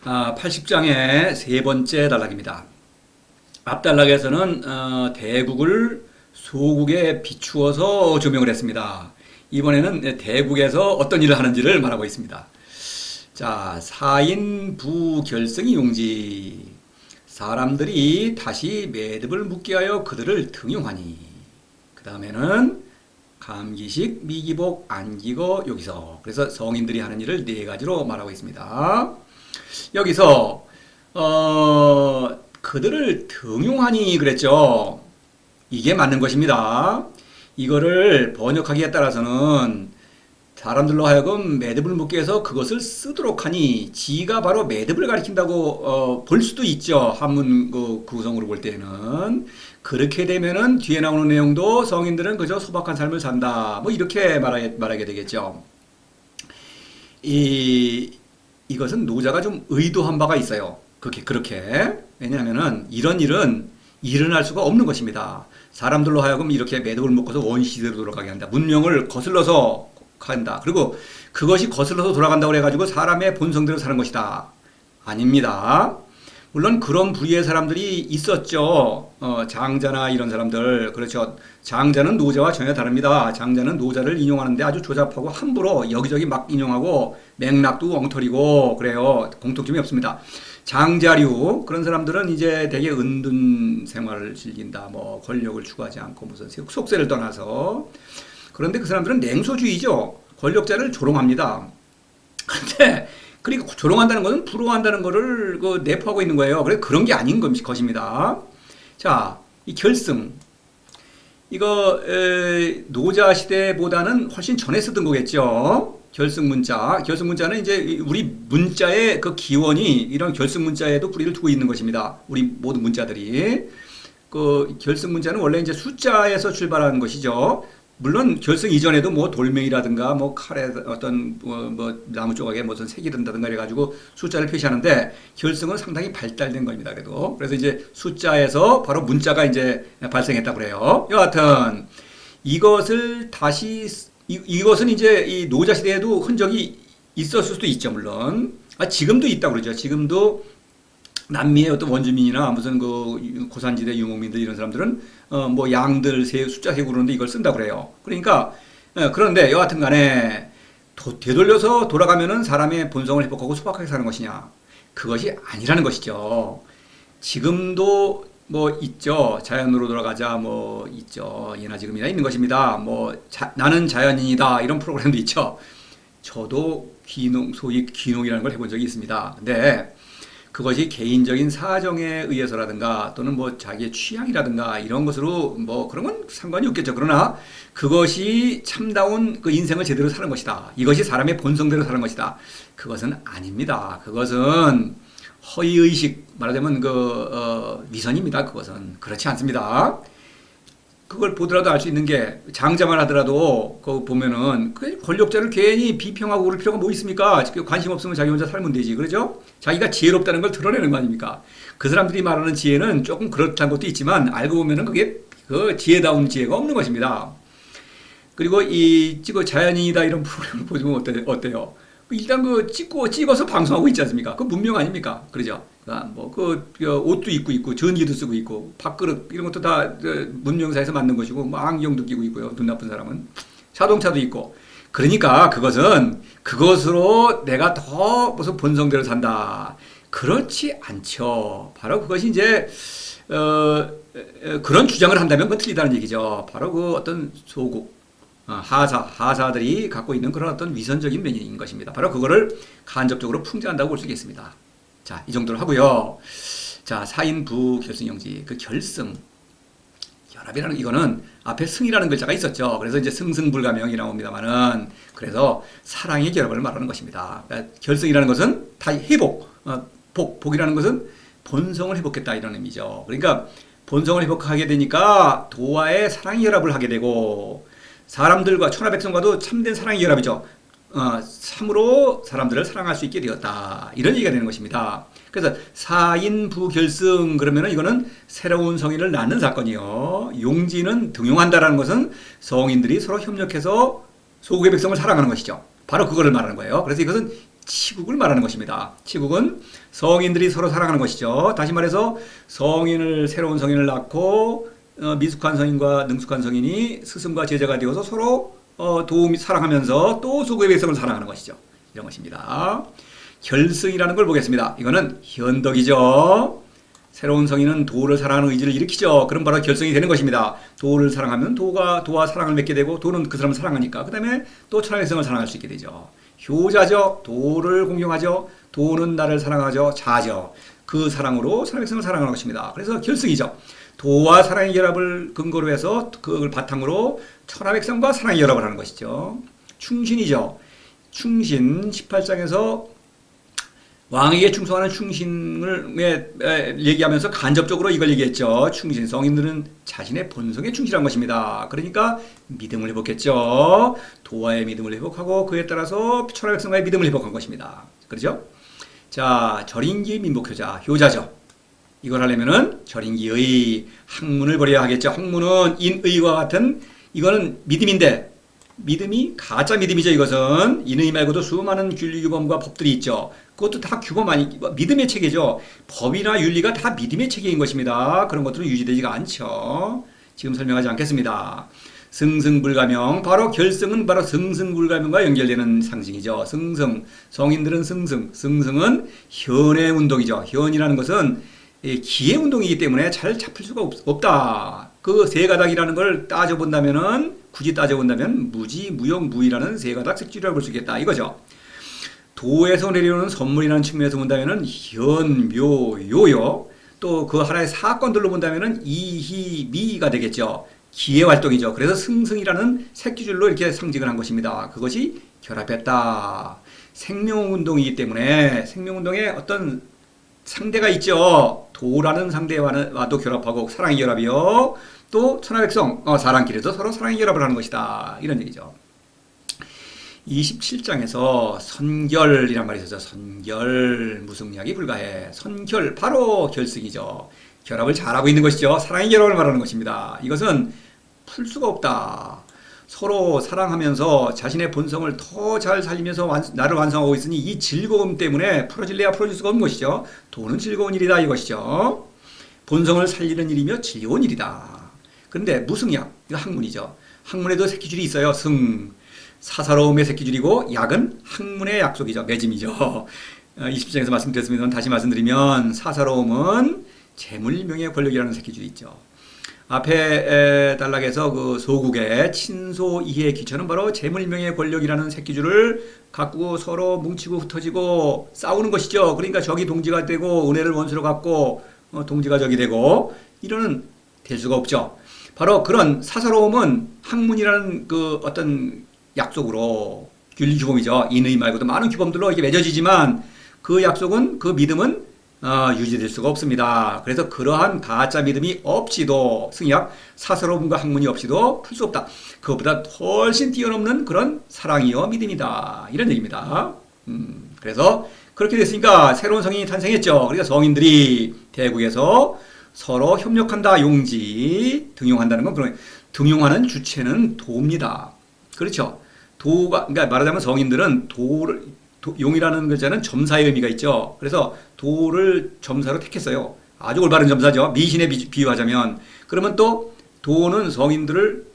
80장의 세 번째 단락입니다. 앞 단락에서는 대국을 소국에 비추어서 조명을 했습니다. 이번에는 대국에서 어떤 일을 하는지를 말하고 있습니다. 자, 사인 부결승이 용지. 사람들이 다시 매듭을 묶게 하여 그들을 등용하니. 그 다음에는 감기식, 미기복, 안기거, 여기서. 그래서 성인들이 하는 일을 네 가지로 말하고 있습니다. 여기서 그들을 등용하니 그랬죠. 이게 맞는 것입니다. 이거를 번역하기에 따라서는 사람들로 하여금 매듭을 묶게 해서 그것을 쓰도록 하니, 지가 바로 매듭을 가리킨다고 볼 수도 있죠. 한문 구성으로 볼 때는. 그렇게 되면은 뒤에 나오는 내용도 성인들은 그저 소박한 삶을 산다, 뭐 이렇게 말하게 되겠죠. 이것은 노자가 좀 의도한 바가 있어요. 그렇게. 왜냐하면은 이런 일은 일어날 수가 없는 것입니다. 사람들로 하여금 이렇게 매듭을 묶어서 원시대로 돌아가게 한다. 문명을 거슬러서 한다. 그리고 그것이 거슬러서 돌아간다고 해가지고 사람의 본성대로 사는 것이다. 아닙니다. 물론 그런 부류의 사람들이 있었죠. 장자나 이런 사람들. 그렇죠. 장자는 노자와 전혀 다릅니다. 장자는 노자를 인용하는데 아주 조잡하고 함부로 여기저기 막 인용하고 맥락도 엉터리고 그래요. 공통점이 없습니다. 장자류 그런 사람들은 이제 되게 은둔 생활을 즐긴다. 뭐 권력을 추구하지 않고 무슨 속세를 떠나서. 그런데 그 사람들은 냉소주의죠. 권력자를 조롱합니다. 그런데 그리고 조롱한다는 것은 부러워한다는 것을 내포하고 있는 거예요. 그래서 그런 게 아닌 것입니다. 자, 이 결승. 이거 노자 시대보다는 훨씬 전에 쓰던 거겠죠. 결승 문자. 결승 문자는 이제 우리 문자의 그 기원이 이런 결승 문자에도 뿌리를 두고 있는 것입니다. 우리 모든 문자들이. 그 결승 문자는 원래 이제 숫자에서 출발하는 것이죠. 물론 결승 이전에도 뭐 돌멩이라든가 뭐 칼에 어떤 뭐 나무 조각에 무슨 색이 든다든가 해가지고 숫자를 표시하는데, 결승은 상당히 발달된 겁니다. 그래서 이제 숫자에서 바로 문자가 이제 발생했다고 그래요. 여하튼 이것을 다시 이것은 이제 이 노자 시대에도 흔적이 있었을 수도 있죠. 물론 지금도 있다고 그러죠. 지금도 남미의 어떤 원주민이나 무슨 그 고산지대 유목민들 이런 사람들은 뭐 양들 숫자 세고 그러는데 이걸 쓴다고 그래요. 그러니까 그런데 여하튼 간에 되돌려서 돌아가면은 사람의 본성을 회복하고 소박하게 사는 것이냐? 그것이 아니라는 것이죠. 지금도 뭐 있죠. 자연으로 돌아가자 뭐 있죠. 예나 지금이나 있는 것입니다. 뭐 나는 자연인이다 이런 프로그램도 있죠. 저도 소위 귀농이라는 걸 해본 적이 있습니다. 근데 그것이 개인적인 사정에 의해서라든가 또는 뭐 자기의 취향이라든가 이런 것으로 뭐 그런 건 상관이 없겠죠. 그러나 그것이 참다운 그 인생을 제대로 사는 것이다. 이것이 사람의 본성대로 사는 것이다. 그것은 아닙니다. 그것은 허위의식, 말하자면 위선입니다. 그것은 그렇지 않습니다. 그걸 보더라도 알 수 있는 게, 장자만 하더라도 그거 보면은 그 권력자를 괜히 비평하고 그럴 필요가 뭐 있습니까? 관심 없으면 자기 혼자 살면 되지. 그러죠? 자기가 지혜롭다는 걸 드러내는 거 아닙니까? 그 사람들이 말하는 지혜는 조금 그렇다는 것도 있지만 알고 보면은 그게 그 지혜다운 지혜가 없는 것입니다. 그리고 자연인이다 이런 프로그램을 보시면 어때요? 일단 찍어서 방송하고 있지 않습니까? 그 문명 아닙니까? 그러죠? 옷도 입고 전기도 쓰고 있고, 밥그릇, 이런 것도 다 문명사에서 만든 것이고, 뭐 안경도 끼고 있고요. 눈 나쁜 사람은. 자동차도 있고. 그러니까 그것으로 내가 더 무슨 본성대로 산다. 그렇지 않죠. 바로 그것이 이제, 그런 주장을 한다면 그건 틀리다는 얘기죠. 바로 그 어떤 소국. 하사들이 갖고 있는 그런 어떤 위선적인 면인 것입니다. 바로 그거를 간접적으로 풍자한다고 볼 수 있겠습니다. 자, 이 정도로 하고요. 자, 사인부 결승영지. 그 결승. 결합이라는, 이거는 앞에 승이라는 글자가 있었죠. 그래서 이제 승승불가명이 나옵니다만은, 그래서 사랑의 결합을 말하는 것입니다. 그러니까 결승이라는 것은 다 복이라는 것은 본성을 회복했다 이런 의미죠. 그러니까 본성을 회복하게 되니까 도와의 사랑의 결합을 하게 되고, 사람들과 천하백성과도 참된 사랑의 결합이죠. 참으로 사람들을 사랑할 수 있게 되었다. 이런 얘기가 되는 것입니다. 그래서 사인부결승 그러면은 이거는 새로운 성인을 낳는 사건이요. 용지는 등용한다라는 것은 성인들이 서로 협력해서 소국의 백성을 사랑하는 것이죠. 바로 그거를 말하는 거예요. 그래서 이것은 치국을 말하는 것입니다. 치국은 성인들이 서로 사랑하는 것이죠. 다시 말해서 새로운 성인을 낳고 미숙한 성인과 능숙한 성인이 스승과 제자가 되어서 서로 사랑하면서 또 소국의 백성을 사랑하는 것이죠. 이런 것입니다. 결승이라는 걸 보겠습니다. 이거는 현덕이죠. 새로운 성인은 도를 사랑하는 의지를 일으키죠. 그럼 바로 결성이 되는 것입니다. 도를 사랑하면 도와 사랑을 맺게 되고 도는 그 사람을 사랑하니까 그 다음에 또 천하백성을 사랑할 수 있게 되죠. 효자죠. 도를 공경하죠. 도는 나를 사랑하죠. 자죠. 그 사랑으로 천하백성을 사랑하는 것입니다. 그래서 결승이죠. 도와 사랑의 결합을 근거로 해서 그걸 바탕으로 천하백성과 사랑의 결합을 하는 것이죠. 충신이죠. 충신 18장에서 왕에게 충성하는 충신을 얘기하면서 간접적으로 이걸 얘기했죠. 충신, 성인들은 자신의 본성에 충실한 것입니다. 그러니까 믿음을 회복했죠. 도와의 믿음을 회복하고 그에 따라서 천하백성과의 믿음을 회복한 것입니다. 그렇죠? 자, 절인기 민복효자, 효자죠. 이걸 하려면은 절인기의 학문을 버려야 하겠죠. 학문은 인의와 같은 이거는 믿음인데 믿음이 가짜 믿음이죠. 이것은 인의 말고도 수많은 윤리규범과 법들이 있죠. 그것도 다 규범 믿음의 체계죠. 법이나 윤리가 다 믿음의 체계인 것입니다. 그런 것들은 유지되지가 않죠. 지금 설명하지 않겠습니다. 승승불가명, 바로 결승은 바로 승승불가명과 연결되는 상징이죠. 승승, 성인들은 승승은 현의 운동이죠. 현이라는 것은 기의 운동이기 때문에 잘 잡힐 수가 없다. 그 세 가닥이라는 걸 굳이 따져본다면 무지, 무용, 무의라는 세 가닥 색주리라고 볼 수 있겠다. 이거죠. 도에서 내려오는 선물이라는 측면에서 본다면은 현, 묘, 요요. 또 그 하나의 사건들로 본다면은 이희, 미가 되겠죠. 기의 활동이죠. 그래서 승승이라는 색주줄로 이렇게 상징을 한 것입니다. 그것이 결합했다. 생명운동이기 때문에 생명운동에 어떤 상대가 있죠. 도라는 상대와도 결합하고 사랑의 결합이요. 또 천하백성, 사랑끼리도 서로 사랑의 결합을 하는 것이다. 이런 얘기죠. 27장에서 선결이란 말이 있었죠. 선결, 무승약이 불가해. 선결, 바로 결승이죠. 결합을 잘하고 있는 것이죠. 사랑의 결합을 말하는 것입니다. 이것은 풀 수가 없다. 서로 사랑하면서 자신의 본성을 더 잘 살리면서 나를 완성하고 있으니 이 즐거움 때문에 풀어질래야 풀어질 수가 없는 것이죠. 도는 즐거운 일이다 이것이죠. 본성을 살리는 일이며 즐거운 일이다. 그런데 무승약, 이거 학문이죠. 학문에도 새끼줄이 있어요. 사사로움의 새끼줄이고 약은 학문의 약속이죠. 매짐이죠. 20장에서 말씀드렸습니다만 다시 말씀드리면 사사로움은 재물, 명예, 권력이라는 새끼줄이 있죠. 앞에 단락에서 그 소국의 친소 이해 기초는 바로 재물, 명예, 권력이라는 새끼줄을 갖고 서로 뭉치고 흩어지고 싸우는 것이죠. 그러니까 적이 동지가 되고 은혜를 원수로 갖고 동지가 적이 되고 이러는 될 수가 없죠. 바로 그런 사사로움은 학문이라는 그 어떤 약속으로 윤리규범이죠. 인의 말고도 많은 규범들로 이렇게 맺어지지만 그 약속은 그 믿음은 유지될 수가 없습니다. 그래서 그러한 가짜 믿음이 없이도 승약, 사사로움과 학문이 없이도 풀 수 없다. 그것보다 훨씬 뛰어넘는 그런 사랑이요 믿음이다. 이런 얘기입니다. 그래서 그렇게 됐으니까 새로운 성인이 탄생했죠. 그러니까 성인들이 대국에서 서로 협력한다. 용지, 등용한다는 건 그런 등용하는 주체는 도입니다. 그렇죠. 그러니까 말하자면 성인들은 용이라는 글자는 점사의 의미가 있죠. 그래서 도를 점사로 택했어요. 아주 올바른 점사죠. 미신에 비유하자면. 그러면 또 도는 성인들을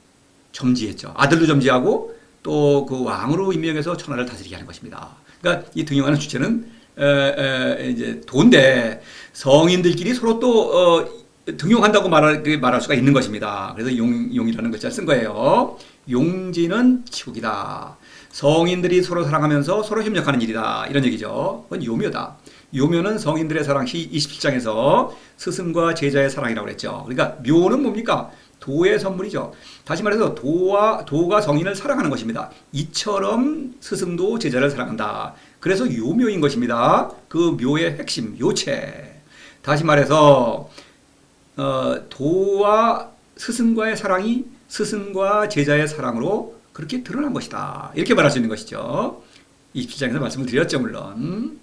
점지했죠. 아들로 점지하고 또 그 왕으로 임명해서 천하를 다스리게 하는 것입니다. 그러니까 이 등용하는 주체는 이제 도인데 성인들끼리 서로 또 등용한다고 말할 수가 있는 것입니다. 그래서 용이라는 글자를 쓴 거예요. 용지는 치국이다. 성인들이 서로 사랑하면서 서로 협력하는 일이다. 이런 얘기죠. 그건 요묘다. 요묘는 성인들의 사랑, 27장에서 스승과 제자의 사랑이라고 그랬죠. 그러니까 묘는 뭡니까? 도의 선물이죠. 다시 말해서 도가 성인을 사랑하는 것입니다. 이처럼 스승도 제자를 사랑한다. 그래서 요묘인 것입니다. 그 묘의 핵심, 요체. 다시 말해서 도와 스승과의 사랑이 스승과 제자의 사랑으로 그렇게 드러난 것이다. 이렇게 말할 수 있는 것이죠. 27장에서 말씀을 드렸죠, 물론.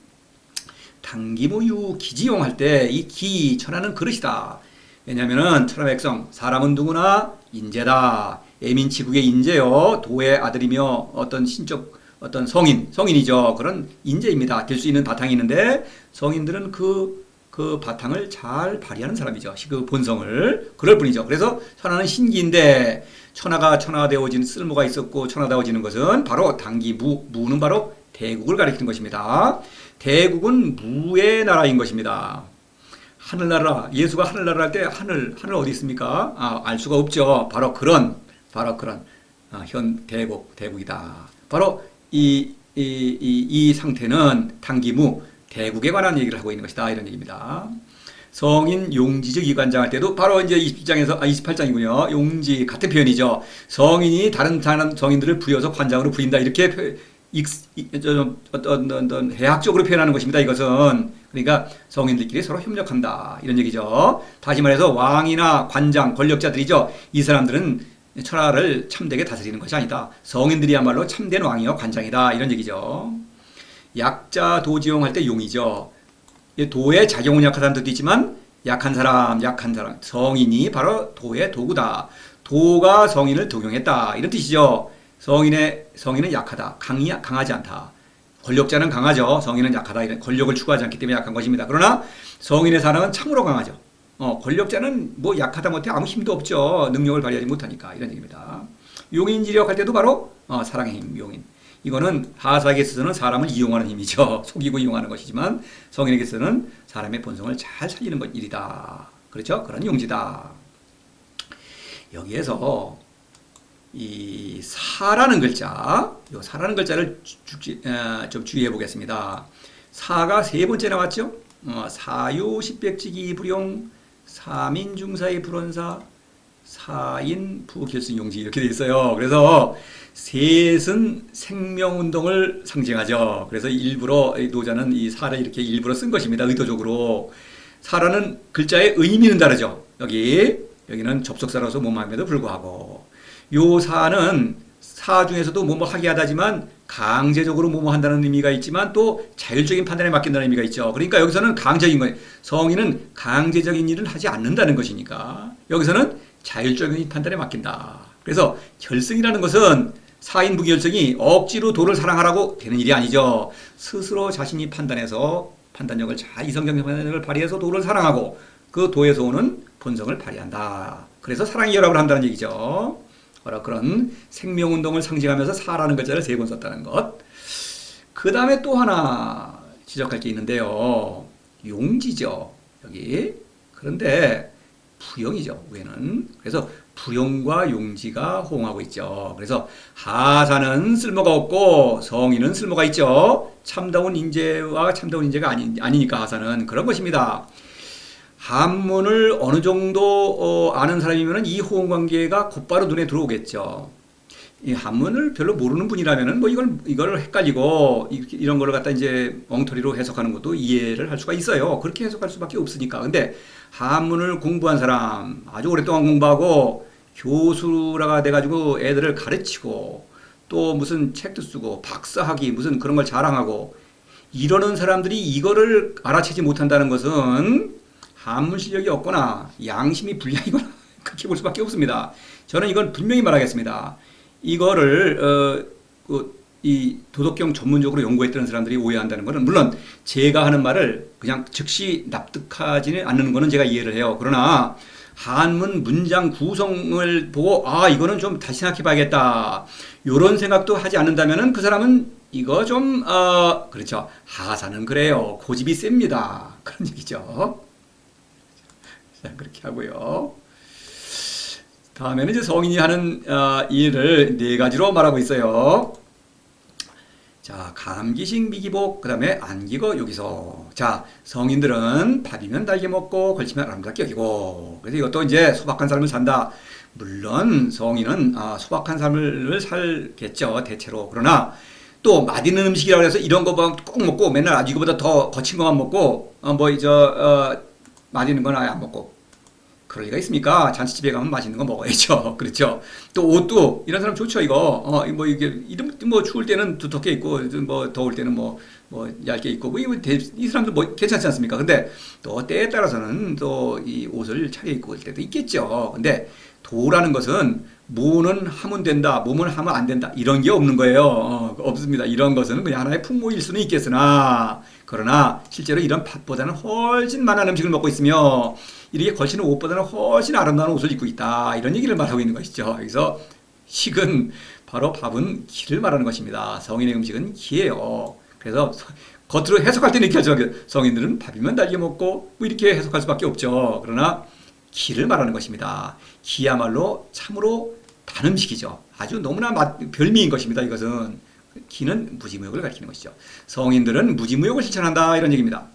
당기무유 기지용 할 때 이 기, 천하는 그릇이다. 왜냐하면 천하백성, 사람은 누구나 인재다. 애민치국의 인재요. 도의 아들이며 어떤 신적 어떤 성인이죠. 그런 인재입니다. 될 수 있는 바탕이 있는데 성인들은 그 바탕을 잘 발휘하는 사람이죠. 그 본성을. 그럴 뿐이죠. 그래서 천하는 신기인데 천하가 천하되어지는 쓸모가 있었고 천하되어지는 것은 바로 당기, 무는 바로 대국을 가리키는 것입니다. 대국은 무의 나라인 것입니다. 하늘나라, 예수가 하늘나라 할 때 하늘 어디 있습니까? 알 수가 없죠. 바로 그런 현 대국이다. 바로 이 상태는 당기무, 대국에 관한 얘기를 하고 있는 것이다. 이런 얘기입니다. 성인 용지적 이관장 할 때도 바로 이제 28장이군요. 용지 같은 표현이죠. 성인이 다른 성인들을 부여서 관장으로 부린다. 이렇게 어떤 해학적으로 표현하는 것입니다. 이것은 그러니까 성인들끼리 서로 협력한다 이런 얘기죠. 다시 말해서 왕이나 관장, 권력자들이죠. 이 사람들은 천하를 참되게 다스리는 것이 아니다. 성인들이야말로 참된 왕이요 관장이다 이런 얘기죠. 약자 도지용 할 때 용이죠. 도의 작용은 약하다는 뜻도 있지만 약한 사람 성인이 바로 도의 도구다. 도가 성인을 독용했다 이런 뜻이죠. 성인은 약하다. 강하지 않다. 권력자는 강하죠. 성인은 약하다. 이런 권력을 추구하지 않기 때문에 약한 것입니다. 그러나 성인의 사랑은 참으로 강하죠. 권력자는 뭐 약하다 못해 아무 힘도 없죠. 능력을 발휘하지 못하니까 이런 얘기입니다. 용인지력 할 때도 바로 사랑의 힘, 용인. 이거는 하사에게 있어서는 사람을 이용하는 힘이죠. 속이고 이용하는 것이지만 성인에게서는 사람의 본성을 잘 살리는 것 일이다. 그렇죠? 그런 용지다. 여기에서 이 사라는 글자, 요 사라는 글자를 좀 주의해 보겠습니다. 사가 세 번째 나왔죠? 사유 십백지기 불용, 사민중사의 불원사, 사인 부결승용지 이렇게 돼 있어요. 그래서 셋은 생명운동을 상징하죠. 그래서 일부러 노자는 이 사를 이렇게 일부러 쓴 것입니다. 의도적으로. 사라는 글자의 의미는 다르죠. 여기는 접속사라서 뭐뭐함에도 불구하고 요 사는 사 중에서도 뭐뭐 하게 하다지만 강제적으로 뭐뭐 한다는 의미가 있지만 또 자율적인 판단에 맡긴다는 의미가 있죠. 그러니까 여기서는 강제적인 거예요. 성인은 강제적인 일을 하지 않는다는 것이니까 여기서는 자율적인 판단에 맡긴다. 그래서 결승이라는 것은 사인 부결승이 억지로 도를 사랑하라고 되는 일이 아니죠. 스스로 자신이 판단해서 판단력을 이성적 판단력을 발휘해서 도를 사랑하고 그 도에서 오는 본성을 발휘한다. 그래서 사랑의 결합을 한다는 얘기죠. 바로 그런 생명운동을 상징하면서 사라는 글자를 세 번 썼다는 것. 그 다음에 또 하나 지적할 게 있는데요. 용지죠. 여기. 그런데 부용이죠. 위에는. 그래서 부용과 용지가 호응하고 있죠. 그래서 하사는 쓸모가 없고 성인은 쓸모가 있죠. 참다운 인재와 참다운 인재가 아니니까 하사는 그런 것입니다. 한문을 어느 정도 아는 사람이면 이 호응 관계가 곧바로 눈에 들어오겠죠. 이 한문을 별로 모르는 분이라면은 뭐 이걸 헷갈리고 이런 거를 갖다 이제 엉터리로 해석하는 것도 이해를 할 수가 있어요. 그렇게 해석할 수밖에 없으니까. 근데 한문을 공부한 사람, 아주 오랫동안 공부하고 교수라가 돼가지고 애들을 가르치고 또 무슨 책도 쓰고 박사학위 무슨 그런 걸 자랑하고 이러는 사람들이 이거를 알아채지 못한다는 것은 한문 실력이 없거나 양심이 불량이거나 그렇게 볼 수밖에 없습니다. 저는 이건 분명히 말하겠습니다. 이거를 이 도덕경 전문적으로 연구했던 사람들이 오해한다는 것은 물론 제가 하는 말을 그냥 즉시 납득하지는 않는 것은 제가 이해를 해요. 그러나 한문 문장 구성을 보고 이거는 좀 다시 생각해 봐야겠다. 이런 생각도 하지 않는다면은 그 사람은 이거 좀 그렇죠. 하사는 그래요. 고집이 셉니다. 그런 얘기죠. 자, 그렇게 하고요. 다음에는 이제 성인이 하는 일을 네 가지로 말하고 있어요. 자, 감기식 미기복, 그 다음에 안기거 요기서. 자, 성인들은 밥이면 달게 먹고 걸치면 아름답게 여기고. 그래서 이것도 이제 소박한 삶을 산다. 물론 성인은 소박한 삶을 살겠죠, 대체로. 그러나 또 맛있는 음식이라고 해서 이런 거 꼭 먹고 맨날 아주 이거보다 더 거친 것만 먹고 맛있는 건 아예 안 먹고. 그럴 리가 있습니까? 잔치집에 가면 맛있는 거 먹어야죠. 그렇죠? 또 옷도 이런 사람 좋죠. 이거 이게 추울 때는 두텁게 입고 뭐 더울 때는 뭐 얇게 입고 이 사람들 괜찮지 않습니까? 근데 또 때에 따라서는 또 이 옷을 차려 입고 올 때도 있겠죠. 근데 도라는 것은 뭐는 하면 된다, 뭐는 하면 안 된다 이런 게 없는 거예요. 없습니다. 이런 것은 그냥 하나의 풍모일 수는 있겠으나 그러나 실제로 이런 팥보다는 훨씬 많은 음식을 먹고 있으며 이렇게 걸치는 옷보다는 훨씬 아름다운 옷을 입고 있다 이런 얘기를 말하고 있는 것이죠. 그래서 식은 바로 밥은 기를 말하는 것입니다. 성인의 음식은 기예요. 그래서 겉으로 해석할 때는 이렇게 하죠. 성인들은 밥이면 달게 먹고 뭐 이렇게 해석할 수밖에 없죠. 그러나 기를 말하는 것입니다. 기야말로 참으로 단 음식이죠. 아주 너무나 별미인 것입니다. 이것은 기는 무지무역을 가리키는 것이죠. 성인들은 무지무역을 실천한다 이런 얘기입니다.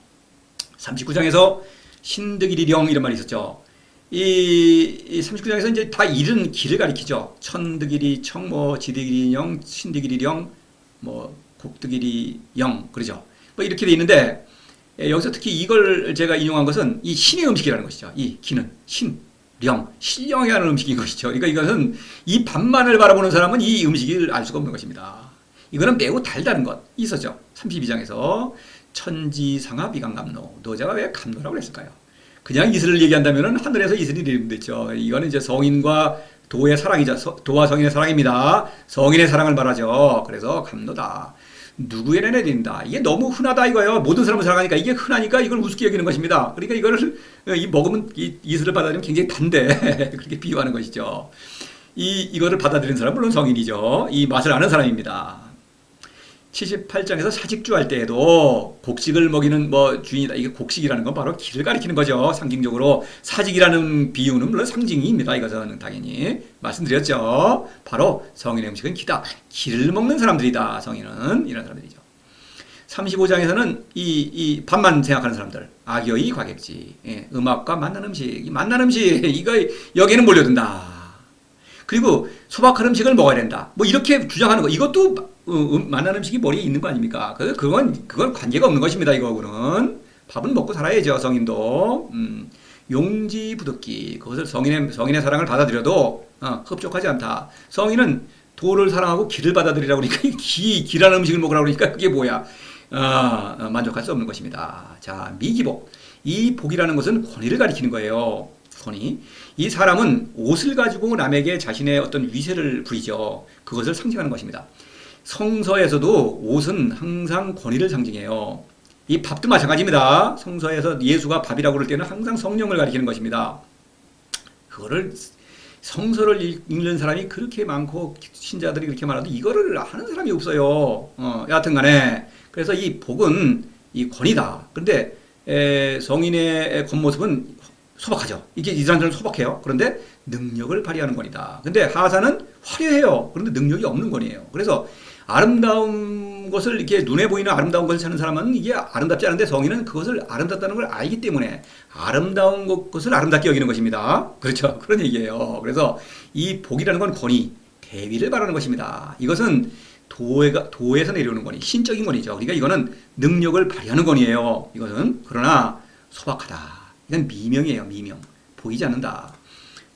39장에서 신득일이령 이런 말이 있었죠. 이 39장에서 이제 다 일은 기를 가리키죠. 천득일이 청, 뭐 지득일이령, 신득일이령, 뭐 곡득일이영 그러죠. 뭐 이렇게 돼 있는데 여기서 특히 이걸 제가 인용한 것은 이 신의 음식이라는 것이죠. 이 기는 신, 령, 신령이 하는 음식인 것이죠. 그러니까 이것은 이 밥만을 바라보는 사람은 이 음식을 알 수가 없는 것입니다. 이거는 매우 달다는 것 있었죠. 32장에서 천지상하 비강감노 노자가 왜 감노라고 그랬을까요? 그냥 이슬을 얘기한다면 하늘에서 이슬이 내리면 됐죠. 이거는 이제 성인과 도의 사랑이죠. 도와 성인의 사랑입니다. 성인의 사랑을 말하죠. 그래서 감노다. 누구에게 내린다. 이게 너무 흔하다 이거예요. 모든 사람을 사랑하니까 이게 흔하니까 이걸 우습게 여기는 것입니다. 그러니까 이거를 먹으면 이슬을 받아들이면 굉장히 단데 그렇게 비유하는 것이죠. 이거를 받아들이는 사람은 물론 성인이죠. 이 맛을 아는 사람입니다. 78장에서 사직주 할 때에도 곡식을 먹이는 뭐 주인이다. 이게 곡식이라는 건 바로 기를 가리키는 거죠. 상징적으로 사직이라는 비유는 물론 상징입니다. 이것은 당연히 말씀드렸죠. 바로 성인의 음식은 기다. 기를 먹는 사람들이다. 성인은 이런 사람들이죠. 35장에서는 이 밥만 생각하는 사람들, 악여의 과객지, 음악과 맛난 음식, 맛난 음식 이거 여기에는 몰려든다. 그리고 소박한 음식을 먹어야 된다. 뭐 이렇게 주장하는 거 이것도 맛난 음식이 머리에 있는 거 아닙니까? 그건 관계가 없는 것입니다. 이거하고는 밥은 먹고 살아야죠. 성인도 용지부득기 그것을 성인의 사랑을 받아들여도 흡족하지 않다. 성인은 도를 사랑하고 기를 받아들이라고 그러니까 기라는 음식을 먹으라고 그러니까 그게 뭐야? 만족할 수 없는 것입니다. 자, 미기복. 이 복이라는 것은 권위를 가리키는 거예요. 권위. 이 사람은 옷을 가지고 남에게 자신의 어떤 위세를 부리죠. 그것을 상징하는 것입니다. 성서에서도 옷은 항상 권위를 상징해요. 이 밥도 마찬가지입니다. 성서에서 예수가 밥이라고 그럴 때는 항상 성령을 가리키는 것입니다. 그거를 성서를 읽는 사람이 그렇게 많고 신자들이 그렇게 많아도 이거를 아는 사람이 없어요. 여하튼 간에 그래서 이 복은 이 권위다. 그런데 성인의 겉모습은 소박하죠. 이게 이 사람들은 소박해요. 그런데 능력을 발휘하는 권이다. 근데 하사는 화려해요. 그런데 능력이 없는 권이에요. 그래서 아름다운 것을 이렇게 눈에 보이는 아름다운 것을 찾는 사람은 이게 아름답지 않은데 성인은 그것을 아름답다는 걸 알기 때문에 아름다운 것을 아름답게 여기는 것입니다. 그렇죠. 그런 얘기예요. 그래서 이 복이라는 건 권위, 대위를 말하는 것입니다. 이것은 도에서 내려오는 권위, 신적인 권위죠. 그러니까 이거는 능력을 발휘하는 권위예요. 이것은 그러나 소박하다. 이건 미명이에요. 미명. 보이지 않는다.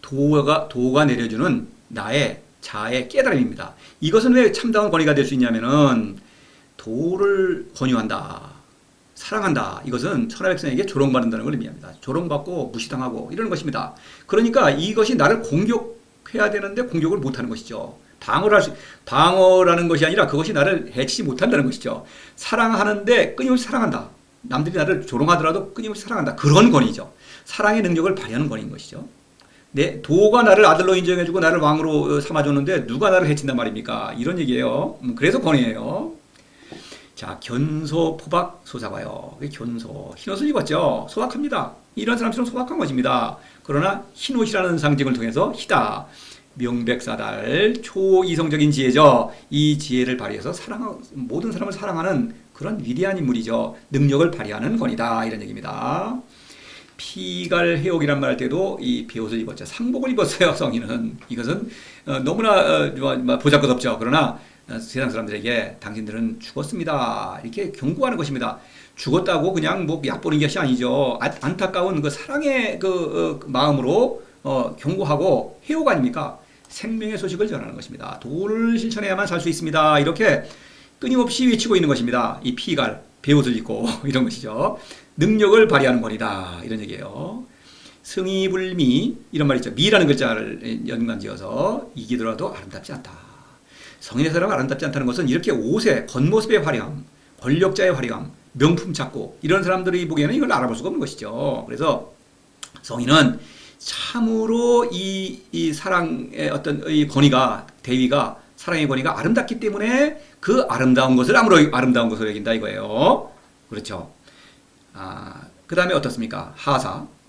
도가 내려주는 나의 자아의 깨달음입니다. 이것은 왜 참다운 권위가 될 수 있냐면은 도를 권유한다. 사랑한다. 이것은 천하 백성에게 조롱받는다는 걸 의미합니다. 조롱받고 무시당하고 이러는 것입니다. 그러니까 이것이 나를 공격해야 되는데 공격을 못하는 것이죠. 방어라는 것이 아니라 그것이 나를 해치지 못한다는 것이죠. 사랑하는데 끊임없이 사랑한다. 남들이 나를 조롱하더라도 끊임없이 사랑한다. 그런 권위죠. 사랑의 능력을 발휘하는 권위인 것이죠. 도가 나를 아들로 인정해주고 나를 왕으로 삼아줬는데 누가 나를 해친단 말입니까? 이런 얘기예요. 그래서 권위예요. 자, 견소, 포박, 소사과요. 견소, 흰옷을 입었죠. 소박합니다. 이런 사람처럼 소박한 것입니다. 그러나 흰옷이라는 상징을 통해서 희다. 명백사달, 초이성적인 지혜죠. 이 지혜를 발휘해서 모든 사람을 사랑하는 그런 위대한 인물이죠. 능력을 발휘하는 권이다. 이런 얘기입니다. 피갈해옥이란 말 할 때도 이 베옷을 입었죠. 상복을 입었어요. 성인은. 이것은 너무나 보잘것없죠. 그러나 세상 사람들에게 당신들은 죽었습니다. 이렇게 경고하는 것입니다. 죽었다고 그냥 뭐 얕보는 것이 아니죠. 안타까운 그 사랑의 마음으로 경고하고 해옥 아닙니까? 생명의 소식을 전하는 것입니다. 도를 실천해야만 살 수 있습니다. 이렇게 끊임없이 외치고 있는 것입니다. 이 피갈, 베옷을 입고 이런 것이죠. 능력을 발휘하는 권이다. 이런 얘기예요. 승이불미 이런 말 있죠. 미라는 글자를 연관지어서 이기더라도 아름답지 않다. 성인의 사람은 아름답지 않다는 것은 이렇게 옷의 겉모습의 화려함, 권력자의 화려함, 명품 찾고 이런 사람들이 보기에는 이걸 알아볼 수가 없는 것이죠. 그래서 성인은 참으로 이 사랑의 어떤 이 권위가 대위가 사랑의 권위가 아름답기 때문에 그 아름다운 것을 아름다운 것으로 여긴다 이거예요. 그렇죠. 그 다음에 어떻습니까?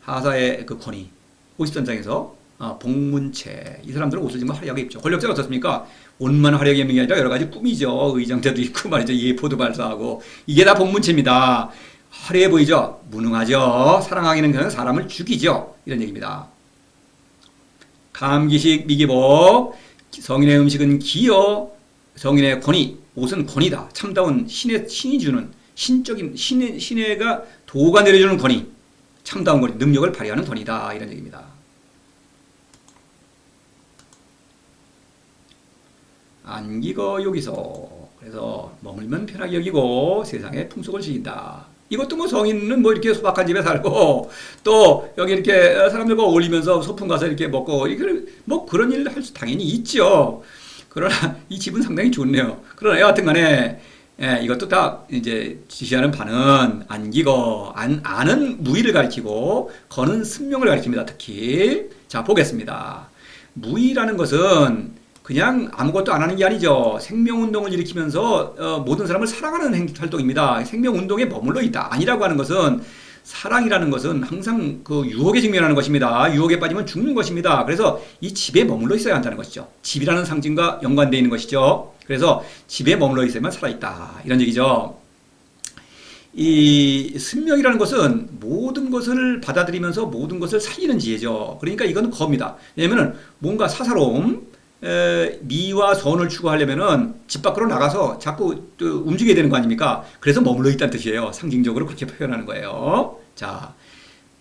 하사의 그 권위. 50전장에서 복문채. 이 사람들은 옷을 정말 화려하게 입죠. 권력자가 어떻습니까? 옷만 화려하게 입는 게 아니라 여러 가지 꿈이죠. 의장대도 있고 말이죠. 예포도 발사하고. 이게 다 복문채입니다. 화려해 보이죠? 무능하죠. 사랑하기는 그냥 사람을 죽이죠. 이런 얘기입니다. 감기식 미기복. 성인의 음식은 기여. 성인의 권위. 옷은 권위다. 참다운 신이 주는 신적인 신의가 도가 내려주는 권위. 참다운 권위. 능력을 발휘하는 권위다. 이런 얘기입니다. 안기거 여기서. 그래서 머물면 편하게 여기고 세상의 풍속을 즐긴다. 이것도 뭐 성인은 뭐 이렇게 소박한 집에 살고 또 여기 이렇게 사람들과 어울리면서 소풍 가서 이렇게 먹고 이렇게 뭐 그런 일 할 수 당연히 있죠. 그러나 이 집은 상당히 좋네요. 그러나 여하튼 간에 이것도 다 이제 지시하는 바는 안기거 안은 무의를 가리키고 거는 승명을 가리킵니다. 특히 자 보겠습니다. 무의라는 것은 그냥 아무것도 안 하는 게 아니죠. 생명운동을 일으키면서 모든 사람을 사랑하는 활동입니다. 생명운동에 머물러 있다. 아니라고 하는 것은 사랑이라는 것은 항상 그 유혹에 직면하는 것입니다. 유혹에 빠지면 죽는 것입니다. 그래서 이 집에 머물러 있어야 한다는 것이죠. 집이라는 상징과 연관되어 있는 것이죠. 그래서 집에 머물러 있어야만 살아있다. 이런 얘기죠. 이 승명이라는 것은 모든 것을 받아들이면서 모든 것을 살리는 지혜죠. 그러니까 이건 겁니다. 왜냐하면 뭔가 사사로움, 미와 선을 추구하려면은 집 밖으로 나가서 자꾸 움직여야 되는 거 아닙니까? 그래서 머물러 있다는 뜻이에요. 상징적으로 그렇게 표현하는 거예요. 자,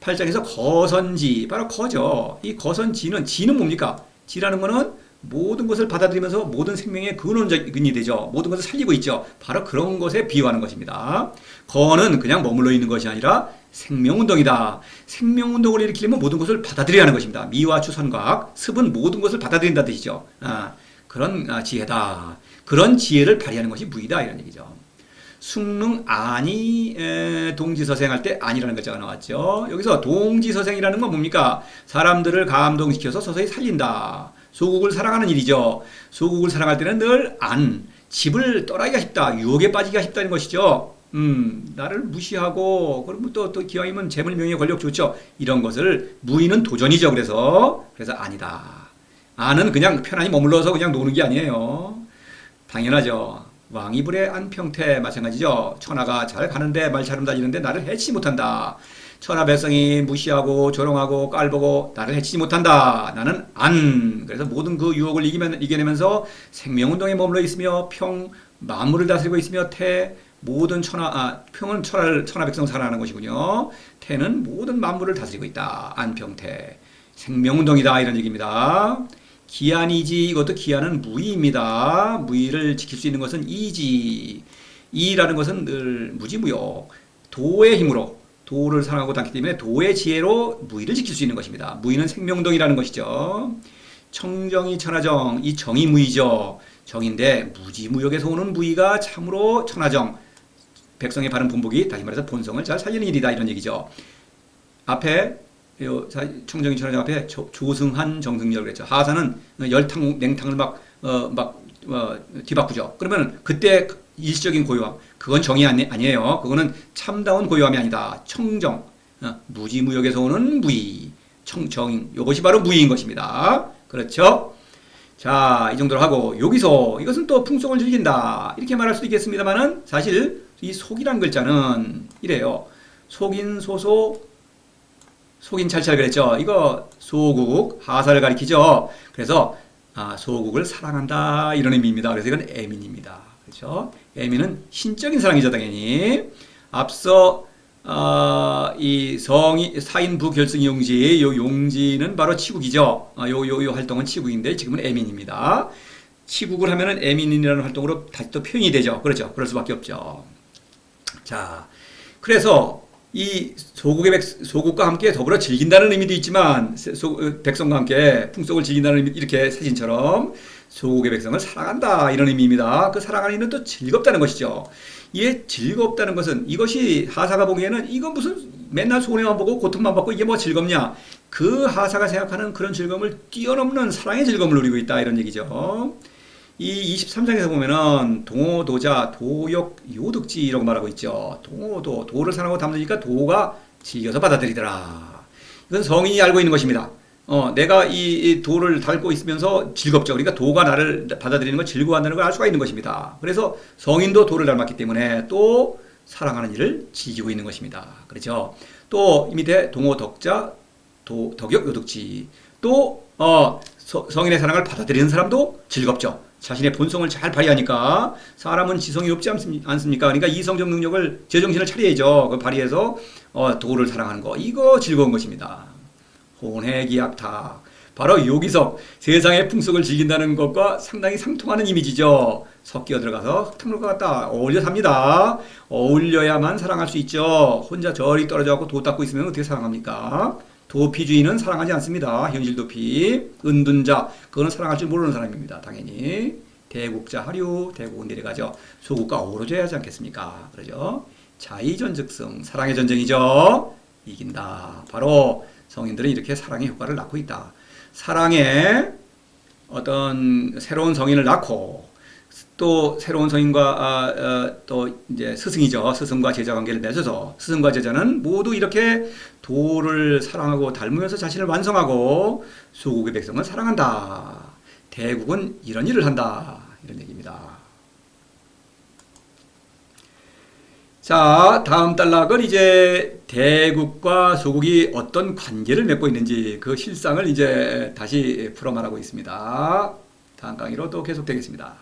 8장에서 거선지, 바로 거죠. 이 거선지는, 지는 뭡니까? 지라는 거는 모든 것을 받아들이면서 모든 생명의 근원적인이 되죠. 모든 것을 살리고 있죠. 바로 그런 것에 비유하는 것입니다. 거는 그냥 머물러 있는 것이 아니라 생명운동이다. 생명운동을 일으키려면 모든 것을 받아들여야 하는 것입니다. 미와 추선각, 습은 모든 것을 받아들인다는 뜻이죠. 그런 지혜다. 그런 지혜를 발휘하는 것이 무이다. 이런 얘기죠. 숭능 아니 동지서생할 때 아니라는 글자가 나왔죠. 여기서 동지서생이라는 건 뭡니까? 사람들을 감동시켜서 서서히 살린다. 소국을 사랑하는 일이죠. 소국을 사랑할 때는 늘 집을 떠나기가 쉽다. 유혹에 빠지기가 쉽다는 것이죠. 나를 무시하고, 그리고 또 기왕이면 재물, 명예, 권력 좋죠. 이런 것을 무의는 도전이죠. 그래서 아니다. 안은 그냥 편안히 머물러서 그냥 노는 게 아니에요. 당연하죠. 왕이불의 안평태 마찬가지죠. 천하가 잘 가는데 말 잘 다니는데 나를 해치지 못한다. 천하 백성이 무시하고 조롱하고 깔보고 나를 해치지 못한다. 나는 그래서 모든 그 유혹을 이겨내면서 생명운동에 머물러 있으며 만물을 다스리고 있으며 모든 평은 천하 백성 살아나는 것이군요. 태는 모든 만물을 다스리고 있다. 안평태. 생명운동이다. 이런 얘기입니다. 기한이지. 이것도 기한은 무의입니다. 무의를 지킬 수 있는 것은 이지. 이라는 것은 늘 무지무욕. 도의 힘으로. 도를 사랑하고 닿기 때문에 도의 지혜로 무의를 지킬 수 있는 것입니다. 무의는 생명운동이라는 것이죠. 청정이 천하정. 이 정이 무의죠. 정인데 무지무욕에서 오는 무의가 참으로 천하정. 백성의 바른 본보기, 다시 말해서 본성을 잘 살리는 일이다. 이런 얘기죠. 앞에 청정이 천하정 앞에 조승한 정승열 그랬죠. 하사는 냉탕을 막 뒤바꾸죠. 그러면 그때 일시적인 고요함, 그건 정이 아니에요. 그거는 참다운 고요함이 아니다. 청정, 무지무역에서 오는 무의, 청정, 이것이 바로 무의인 것입니다. 그렇죠? 자, 이 정도로 하고 여기서 이것은 또 풍속을 즐긴다. 이렇게 말할 수도 있겠습니다만은 사실 이 속이란 글자는 이래요. 속인 소소 속인 찰찰 그랬죠. 이거 소국 하사를 가리키죠. 그래서 소국을 사랑한다 이런 의미입니다. 그래서 이건 애민입니다. 그렇죠? 애민은 신적인 사랑이죠, 당연히. 앞서 이 사인부 결승 용지, 요 용지는 바로 치국이죠. 요 활동은 치국인데 지금은 애민입니다. 치국을 하면은 애민이라는 활동으로 다시 또 표현이 되죠. 그렇죠? 그럴 수밖에 없죠. 자, 그래서 이 소국과 함께 더불어 즐긴다는 의미도 있지만 백성과 함께 풍속을 즐긴다는 의미 이렇게 사진처럼 소국의 백성을 사랑한다 이런 의미입니다. 그 사랑하는 의미는 또 즐겁다는 것이죠. 이게 즐겁다는 것은 이것이 하사가 보기에는 이거 무슨 맨날 손해만 보고 고통만 받고 이게 뭐 즐겁냐? 그 하사가 생각하는 그런 즐거움을 뛰어넘는 사랑의 즐거움을 누리고 있다 이런 얘기죠. 이 23장에서 보면은 동호도자 도역 요득지라고 말하고 있죠. 동호도 도를 사랑하고 담으니까 도가 즐겨서 받아들이더라. 이건 성인이 알고 있는 것입니다. 내가 이 도를 닮고 있으면서 즐겁죠. 그러니까 도가 나를 받아들이는 걸 즐거워한다는 걸 알 수가 있는 것입니다. 그래서 성인도 도를 닮았기 때문에 또 사랑하는 일을 즐기고 있는 것입니다. 그렇죠. 또 이 밑에 동호덕자 덕역 요득지 또 성인의 사랑을 받아들이는 사람도 즐겁죠. 자신의 본성을 잘 발휘하니까 사람은 지성이 높지 않습니까? 그러니까 이성적 능력을 제정신을 차려야죠. 그 발휘해서 도를 사랑하는 거 이거 즐거운 것입니다. 혼해기약타 바로 여기서 세상의 풍속을 즐긴다는 것과 상당히 상통하는 이미지죠. 섞여 들어가서 흙탕물과 같다. 어울려 삽니다. 어울려야만 사랑할 수 있죠. 혼자 저리 떨어져갖고 도 닦고 있으면 어떻게 사랑합니까? 도피주의는 사랑하지 않습니다. 현실 도피, 은둔자, 그거는 사랑할 줄 모르는 사람입니다. 당연히. 대국자 하류, 대국은 내려가죠. 소국과 어우러져야 하지 않겠습니까? 그러죠. 자의전즉승, 사랑의 전쟁이죠. 이긴다. 바로 성인들은 이렇게 사랑의 효과를 낳고 있다. 사랑의 어떤 새로운 성인을 낳고 또 새로운 성인과 또 이제 스승이죠. 스승과 제자 관계를 맺어서 스승과 제자는 모두 이렇게 도를 사랑하고 닮으면서 자신을 완성하고 소국의 백성은 사랑한다. 대국은 이런 일을 한다. 이런 얘기입니다. 자, 다음 단락은 이제 대국과 소국이 어떤 관계를 맺고 있는지 그 실상을 이제 다시 풀어 말하고 있습니다. 다음 강의로 또 계속되겠습니다.